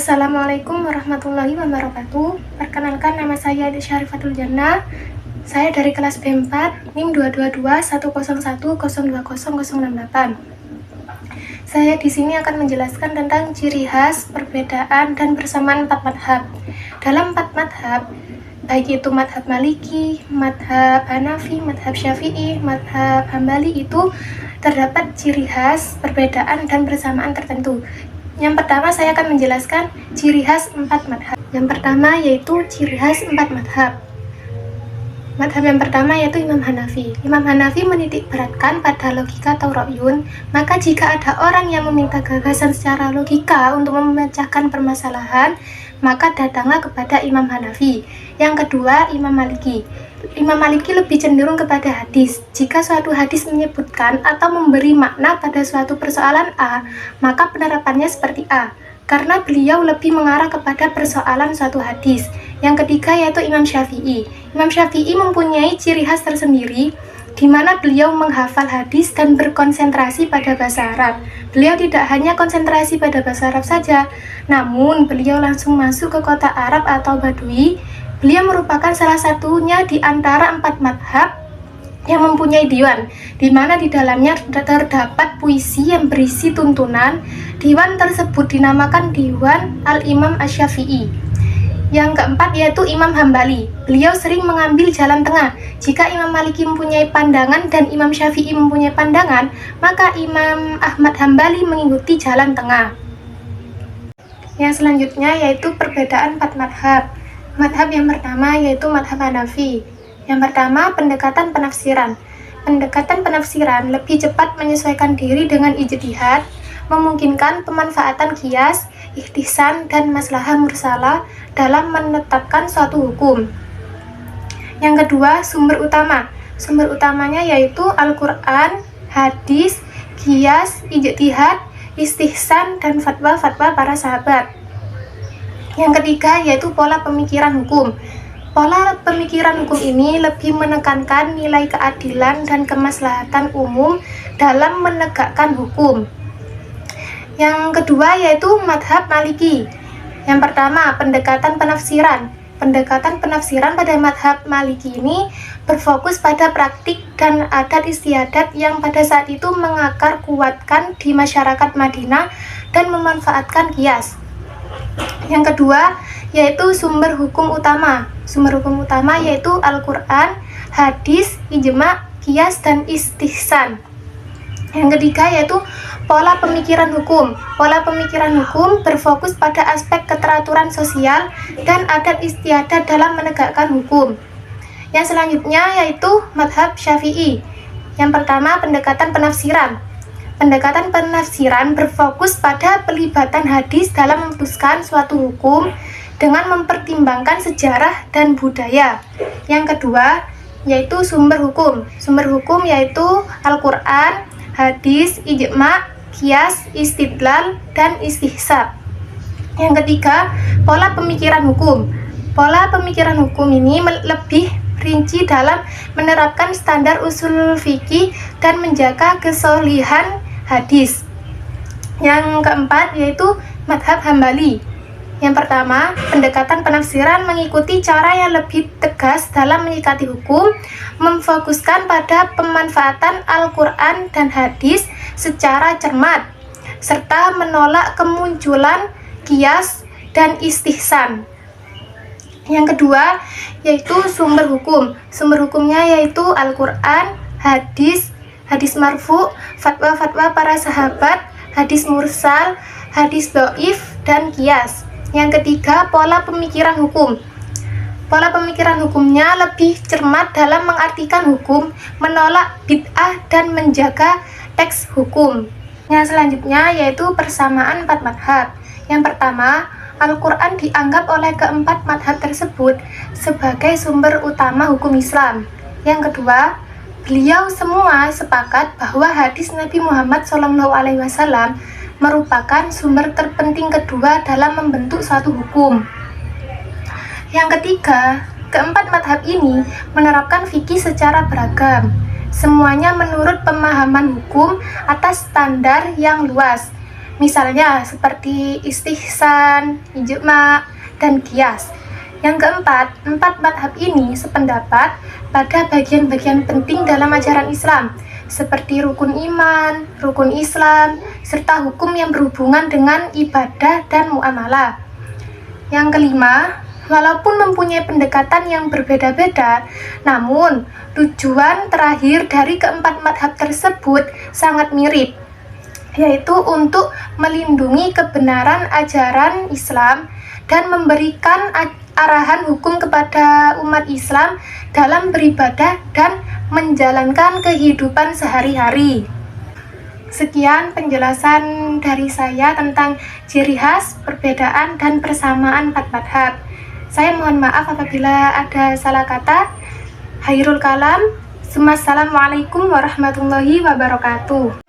Assalamualaikum warahmatullahi wabarakatuh. Perkenalkan, nama saya Adi Syarifatul Jannah. Saya dari kelas B4, NIM 22210102068. Saya di sini akan menjelaskan tentang ciri khas, perbedaan, dan persamaan 4 madhab. Dalam 4 madhab, baik itu madhab Maliki, madhab Hanafi, madhab Syafi'i, madhab Hambali, itu terdapat ciri khas, perbedaan, dan persamaan tertentu. Yang pertama, saya akan menjelaskan ciri khas 4 madhab. Yang pertama yaitu ciri khas 4 madhab. Madhab yang pertama yaitu Imam Hanafi. Imam Hanafi menitik beratkan pada logika atau ra'yun. Maka jika ada orang yang meminta gagasan secara logika untuk memecahkan permasalahan, maka datanglah kepada Imam Hanafi. Yang kedua, Imam Maliki. Imam Maliki lebih cenderung kepada hadis. Jika suatu hadis menyebutkan atau memberi makna pada suatu persoalan A, maka penerapannya seperti A, karena beliau lebih mengarah kepada persoalan suatu hadis. Yang ketiga yaitu Imam Syafi'i. Imam Syafi'i mempunyai ciri khas tersendiri, di mana beliau menghafal hadis dan berkonsentrasi pada bahasa Arab. Beliau tidak hanya konsentrasi pada bahasa Arab saja, namun beliau langsung masuk ke kota Arab atau Badui. Beliau merupakan salah satunya di antara 4 madhab yang mempunyai diwan, di mana di dalamnya terdapat puisi yang berisi tuntunan. Diwan tersebut dinamakan Diwan Al-Imam Asy-Syafi'i. Yang keempat yaitu Imam Hambali. Beliau sering mengambil jalan tengah. Jika Imam Maliki mempunyai pandangan dan Imam Syafi'i mempunyai pandangan, maka Imam Ahmad Hambali mengikuti jalan tengah. Yang selanjutnya yaitu perbedaan 4 madhab. Madhab yang pertama yaitu madhab Hanafi. Yang pertama, pendekatan penafsiran. Pendekatan penafsiran lebih cepat menyesuaikan diri dengan ijtihad, memungkinkan pemanfaatan qiyas, ihtisan, dan maslahah mursalah dalam menetapkan suatu hukum. Yang kedua, sumber utama. Sumber utamanya yaitu Al-Quran, hadis, qiyas, ijtihad, istihsan, dan fatwa-fatwa para sahabat. Yang ketiga yaitu pola pemikiran hukum. Pola pemikiran hukum ini lebih menekankan nilai keadilan dan kemaslahatan umum dalam menegakkan hukum. Yang kedua yaitu madhab Maliki. Yang pertama, pendekatan penafsiran. Pendekatan penafsiran pada madhab Maliki ini berfokus pada praktik dan adat istiadat yang pada saat itu mengakar kuatkan di masyarakat Madinah dan memanfaatkan qiyas. Yang kedua yaitu sumber hukum utama. Sumber hukum utama yaitu Al-Quran, hadis, ijma, qiyas, dan istihsan. Yang ketiga yaitu pola pemikiran hukum. Pola pemikiran hukum berfokus pada aspek keteraturan sosial dan adat istiadat dalam menegakkan hukum. Yang selanjutnya yaitu madhab Syafi'i. Yang pertama, pendekatan penafsiran. Pendekatan penafsiran berfokus pada pelibatan hadis dalam memutuskan suatu hukum dengan mempertimbangkan sejarah dan budaya. Yang kedua yaitu sumber hukum. Sumber hukum yaitu Al-Quran, hadis, ijma, qiyas, istidlal, dan istihsab. Yang ketiga, pola pemikiran hukum. Pola pemikiran hukum ini lebih rinci dalam menerapkan standar usul fikih dan menjaga kesolihan hadis. Yang keempat yaitu madhab Hambali. Yang pertama, pendekatan penafsiran mengikuti cara yang lebih tegas dalam menyikapi hukum, memfokuskan pada pemanfaatan Al-Quran dan hadis secara cermat, serta menolak kemunculan qiyas dan istihsan. Yang kedua yaitu sumber hukum. Sumber hukumnya yaitu Al-Quran, hadis, hadis marfu, fatwa-fatwa para sahabat, hadis mursal, hadis dhaif, dan qiyas. Yang ketiga, pola pemikiran hukum. Pola pemikiran hukumnya lebih cermat dalam mengartikan hukum, menolak bid'ah, dan menjaga teks hukum. Yang selanjutnya yaitu persamaan 4 madhab. Yang pertama, Al-Quran dianggap oleh keempat madhab tersebut sebagai sumber utama hukum Islam. Yang kedua, beliau semua sepakat bahwa hadis Nabi Muhammad SAW merupakan sumber terpenting kedua dalam membentuk suatu hukum. Yang ketiga, keempat madhab ini menerapkan fikih secara beragam. Semuanya menurut pemahaman hukum atas standar yang luas. Misalnya seperti istihsan, ijma, dan qiyas. Yang keempat, 4 madhab ini sependapat pada bagian-bagian penting dalam ajaran Islam, seperti rukun iman, rukun Islam, serta hukum yang berhubungan dengan ibadah dan muamalah. Yang kelima, walaupun mempunyai pendekatan yang berbeda-beda, namun tujuan terakhir dari keempat madhab tersebut sangat mirip, yaitu untuk melindungi kebenaran ajaran Islam dan memberikan arahan hukum kepada umat Islam dalam beribadah dan menjalankan kehidupan sehari-hari. Sekian penjelasan dari saya tentang ciri khas, perbedaan, dan persamaan 4 madhab. Saya mohon maaf apabila ada salah kata. Khairul kalam. Assalamualaikum warahmatullahi wabarakatuh.